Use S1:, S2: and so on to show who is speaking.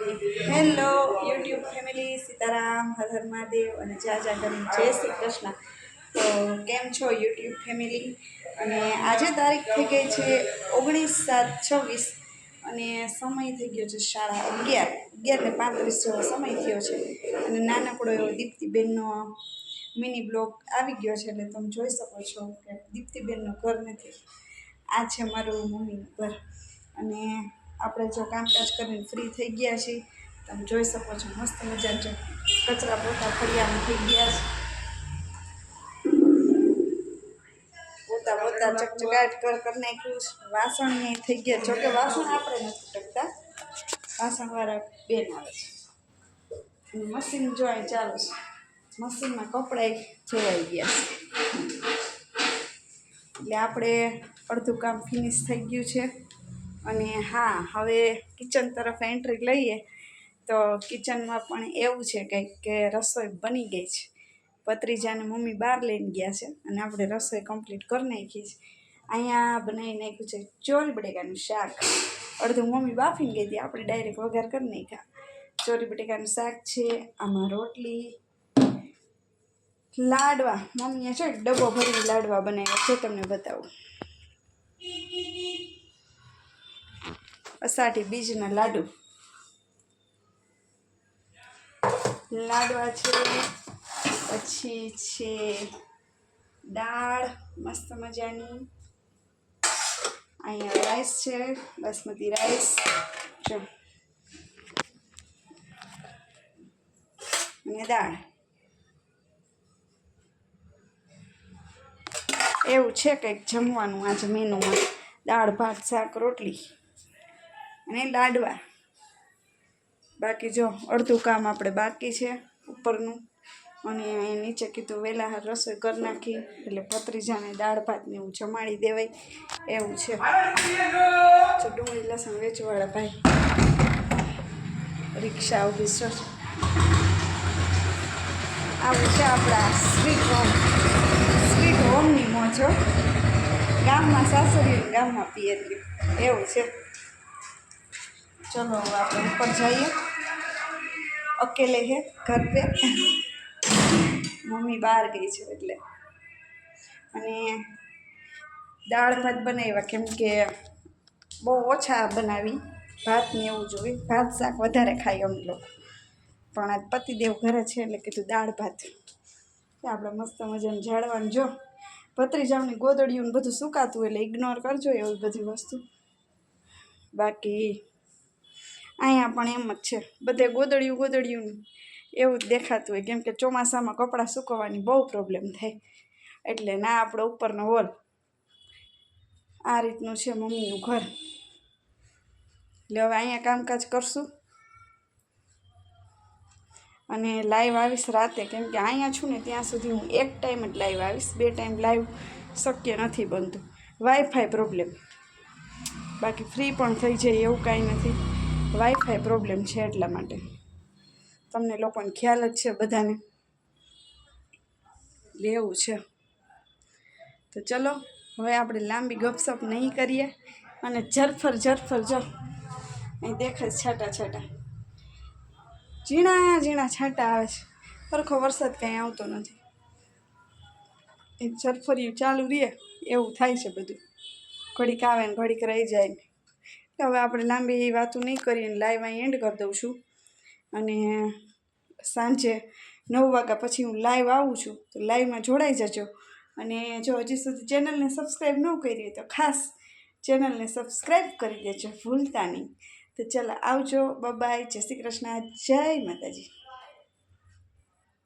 S1: Hello YouTube family, Sitaram, Har Har Mahadev અને જય જય શ્રી કૃષ્ણ. તો કેમ છો યુટ્યુબ ફેમિલી? અને આજે તારીખ થઈ ગઈ છે 19/7/26 અને સમય થઈ ગયો છે 11:35 જેવો સમય થયો છે. અને નાનકડો એવો દીપ્તિબેનનો મિની બ્લોગ આવી ગયો છે. એટલે તમે જોઈ શકો છો કે દીપ્તિબેનનું ઘર નથી, આ છે મારું મમ્મીનું ઘર. અને આપણે જો કામકાજ કરીને ફ્રી થઈ ગયા છીએ. તમે જોઈ શકો છો મસ્ત મજા જો કચરા પોતા ફળિયામાં થઈ ગયા છે. પોતા પોતા ચકચકાટ કર નાખ્યું છે. વાસણ ને થઈ ગયા. જોકે વાસણ આપણે નથી ટકતા, વાસણવાળા બેન આવે છે. અને મશીન જોઈ ચાલુ છે, મશીનમાં કપડાં ધોવાઈ ગયા છે. એટલે આપણે અડધું કામ ફિનિશ થઈ ગયું છે. અને હા, હવે કિચન તરફ એન્ટ્રી લઈએ તો કિચનમાં પણ એવું છે કંઈક કે રસોઈ બની ગઈ છે. ભત્રીજાને મમ્મી બહાર લઈને ગયા છે અને આપણે રસોઈ કમ્પ્લીટ કરી નાખી છે. અહીંયા બનાવી નાખ્યું છે ચોરી બટેકાનું શાક. અડધું મમ્મી બાફીને ગઈ હતી, આપણે ડાયરેક્ટ વઘાર કરી નાખ્યા. ચોરી બટેકાનું શાક છે, આમાં રોટલી, લાડવા. મમ્મીએ છે ડબ્બો ભરીને લાડવા બનાવ્યા છે, તમને બતાવું. અષાઢી બીજના લાડવા છે. પછી છે દાળ મસ્ત મજાની. અહીંયા રાઈસ છે, બાસમતી રાઈસ જો, અને દાળ. એવું છે કંઈક જમવાનું આજે મેનુમાં. દાળ ભાત શાક રોટલી અને લાડવા. બાકી જો અડધું કામ આપણે બાકી છે ઉપરનું. અને નીચે કીધું વહેલા રસોઈ કરી નાખી એટલે ભત્રીજાને દાળ ભાતને એવું જમાડી દેવાય એવું છે. જો ડુંગળી લસણ વેચવાળા ભાઈ રિક્ષા ઊભી છે. આવું છે આપણા સ્વીટ હોમની મોજો. ગામમાં સાસરીયું, ગામમાં પિયરિયું એવું છે. ચલો હવે આપણે ઉપર જઈએ. અકેલે હે ઘર પે, મમ્મી બહાર ગઈ છે એટલે. અને દાળ ભાત બનાવ્યા કેમ કે બહુ ઓછા બનાવી. ભાત ને એવું જોઈએ, ભાત શાક વધારે ખાઈ અમે લોકો. પણ આજ પતિદેવ ઘરે છે એટલે કીધું દાળ ભાત. આપણે મસ્ત મજાનું ઝાડવાનું જો ભત્રીજાઓની ગોદડિયું બધું સુકાતું એટલે ઇગ્નોર કરજો એવી બધી વસ્તુ. બાકી અહીંયા પણ એમ જ છે, બધે ગોદડિયું એવું જ દેખાતું હોય. કેમ કે ચોમાસામાં કપડાં સુકવવાની બહુ પ્રોબ્લેમ થાય. એટલે ના આપણો ઉપરનો હોલ. આ રીતનું છે મમ્મીનું ઘર. એટલે હવે અહીંયા કામકાજ કરશું અને લાઈવ આવીશ રાતે. કેમ કે અહીંયા છું ને ત્યાં સુધી હું એક ટાઈમ જ લાઈવ આવીશ, 2 ટાઈમ લાઈવ શક્ય નથી બનતું. Wifi problem. બાકી ફ્રી પણ થઈ જાય એવું કાંઈ નથી, વાઈફાઈ પ્રોબ્લેમ છે એટલા માટે. તમને લોકોને ખ્યાલ જ છે બધાને. એવું છે. તો ચલો હવે આપણે લાંબી ગપસપ નહીં કરીએ. અને ઝરફર જો અહીં દેખાય છાંટા ઝીણા છાંટા આવે છે. સરખો વરસાદ કાંઈ આવતો નથી. એક ઝરફરિયું ચાલુ રહે એવું થાય છે બધું. ઘડીક આવે ને ઘડીક રહી જાય ને. હવે આપણે લાંબી વાતો નહીં કરીએ, લાઈવ અહીં એન્ડ કરી દઉં છું. અને સાંજે 9 વાગ્યા પછી હું લાઈવ આવું છું, તો લાઈવમાં જોડાઈ જજો. અને જો હજી સુધી ચેનલને સબસ્ક્રાઈબ ન કરી હોય તો ખાસ ચેનલને સબસ્ક્રાઈબ કરી દેજો, ભૂલતા નહીં. તો ચાલો આવજો, બાય, જય શ્રી કૃષ્ણ, જય માતાજી.